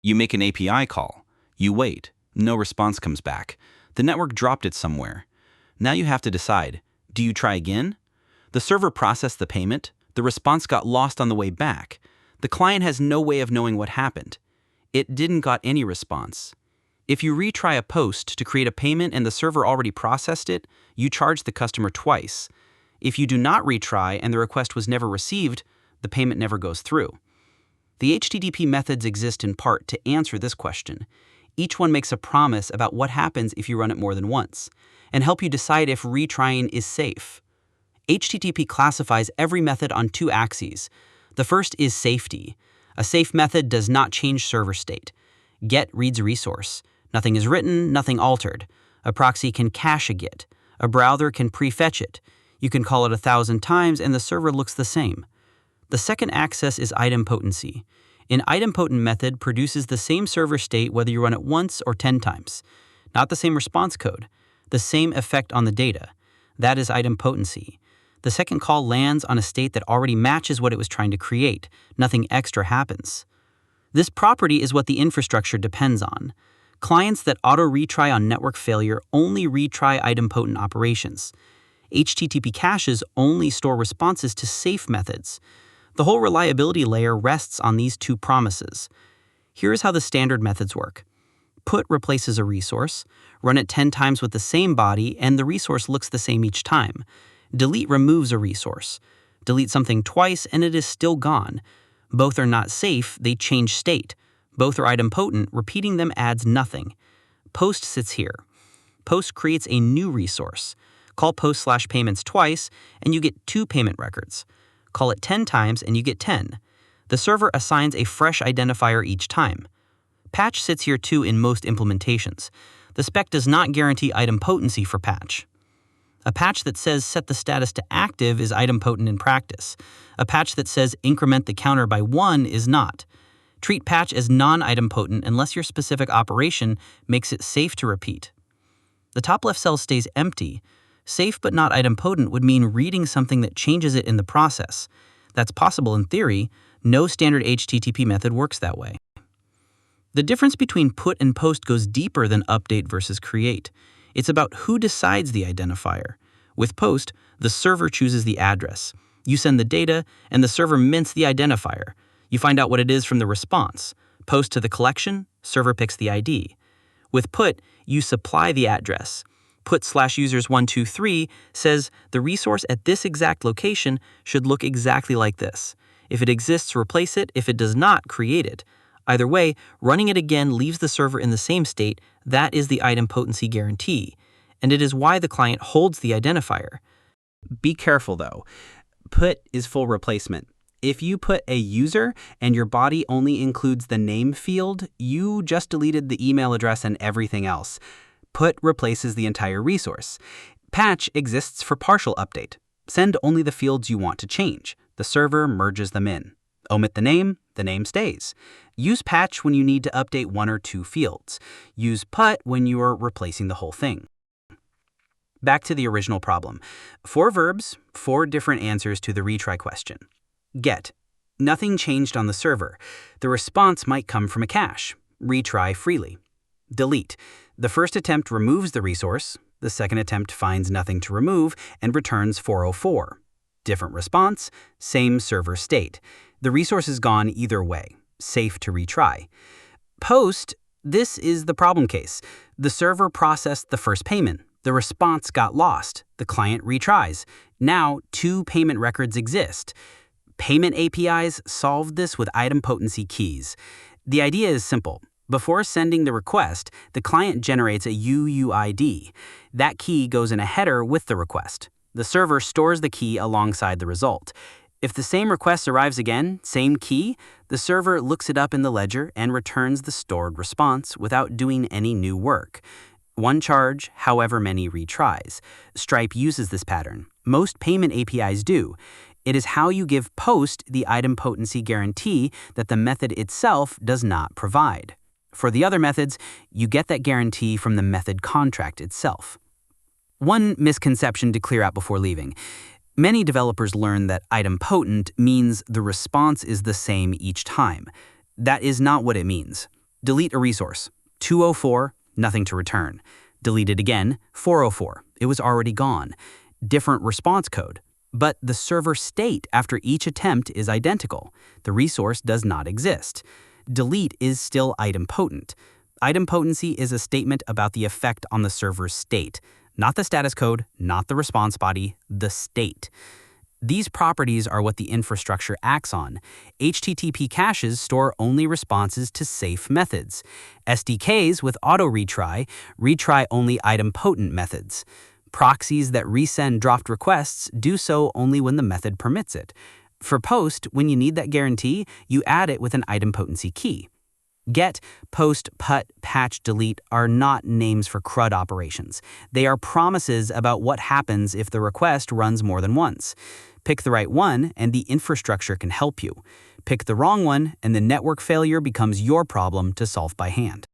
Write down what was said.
You make an API call. You wait. No response comes back. The network dropped it somewhere. Now you have to decide, do you try again? The server processed the payment. The response got lost on the way back. The client has no way of knowing what happened. It didn't got any response. If you retry a post to create a payment and the server already processed it, you charge the customer twice. If you do not retry and the request was never received, the payment never goes through. The HTTP methods exist in part to answer this question. Each one makes a promise about what happens if you run it more than once, and help you decide if retrying is safe. HTTP classifies every method on two axes. The first is safety. A safe method does not change server state. GET reads a resource. Nothing is written, nothing altered. A proxy can cache a GET. A browser can prefetch it. You can call it 1,000 times and the server looks the same. The second access is idempotency. An idempotent method produces the same server state whether you run it once or 10 times. Not the same response code, the same effect on the data. That is idempotency. The second call lands on a state that already matches what it was trying to create. Nothing extra happens. This property is what the infrastructure depends on. Clients that auto-retry on network failure only retry idempotent operations. HTTP caches only store responses to safe methods. The whole reliability layer rests on these two promises. Here's how the standard methods work. Put replaces a resource, run it 10 times with the same body, and the resource looks the same each time. Delete removes a resource. Delete something twice and it is still gone. Both are not safe, they change state. Both are idempotent, repeating them adds nothing. Post sits here. Post creates a new resource. Call post/payments twice and you get 2 payment records. Call it 10 times and you get 10. The server assigns a fresh identifier each time. Patch sits here too in most implementations. The spec does not guarantee idempotency for patch. A patch that says set the status to active is idempotent in practice. A patch that says increment the counter by 1 is not. Treat patch as non-idempotent unless your specific operation makes it safe to repeat. The top left cell stays empty. Safe but not idempotent would mean reading something that changes it in the process. That's possible in theory. No standard HTTP method works that way. The difference between put and post goes deeper than update versus create. It's about who decides the identifier. With post, the server chooses the address. You send the data, and the server mints the identifier. You find out what it is from the response. Post to the collection, server picks the ID. With put, you supply the address. Put/users123 says the resource at this exact location should look exactly like this. If it exists, replace it. If it does not, create it. Either way, running it again leaves the server in the same state. That is the idempotency guarantee, and it is why the client holds the identifier. Be careful though. Put is full replacement. If you put a user and your body only includes the name field, you just deleted the email address and everything else. Put replaces the entire resource. Patch exists for partial update. Send only the fields you want to change. The server merges them in. Omit the name stays. Use patch when you need to update 1 or 2 fields. Use put when you are replacing the whole thing. Back to the original problem. 4 verbs, 4 different answers to the retry question. Get. Nothing changed on the server. The response might come from a cache. Retry freely. Delete. The first attempt removes the resource. The second attempt finds nothing to remove and returns 404. Different response, same server state. The resource is gone either way. Safe to retry. Post. This is the problem case. The server processed the first payment. The response got lost. The client retries. Now 2 payment records exist. Payment APIs solved this with idempotency keys. The idea is simple. Before sending the request, the client generates a UUID. That key goes in a header with the request. The server stores the key alongside the result. If the same request arrives again, same key, the server looks it up in the ledger and returns the stored response without doing any new work. 1 charge, however many retries. Stripe uses this pattern. Most payment APIs do. It is how you give post the idempotency guarantee that the method itself does not provide. For the other methods, you get that guarantee from the method contract itself. One misconception to clear out before leaving. Many developers learn that idempotent means the response is the same each time. That is not what it means. Delete a resource. 204, nothing to return. Delete it again, 404. It was already gone. Different response code. But the server state after each attempt is identical. The resource does not exist. Delete is still idempotent. Idempotency is a statement about the effect on the server's state. Not the status code, not the response body, the state. These properties are what the infrastructure acts on. HTTP caches store only responses to safe methods. SDKs with auto-retry retry only idempotent methods. Proxies that resend dropped requests do so only when the method permits it. For post, when you need that guarantee, you add it with an idempotency key. Get, post, put, patch, delete are not names for CRUD operations. They are promises about what happens if the request runs more than once. Pick the right one, and the infrastructure can help you. Pick the wrong one, and the network failure becomes your problem to solve by hand.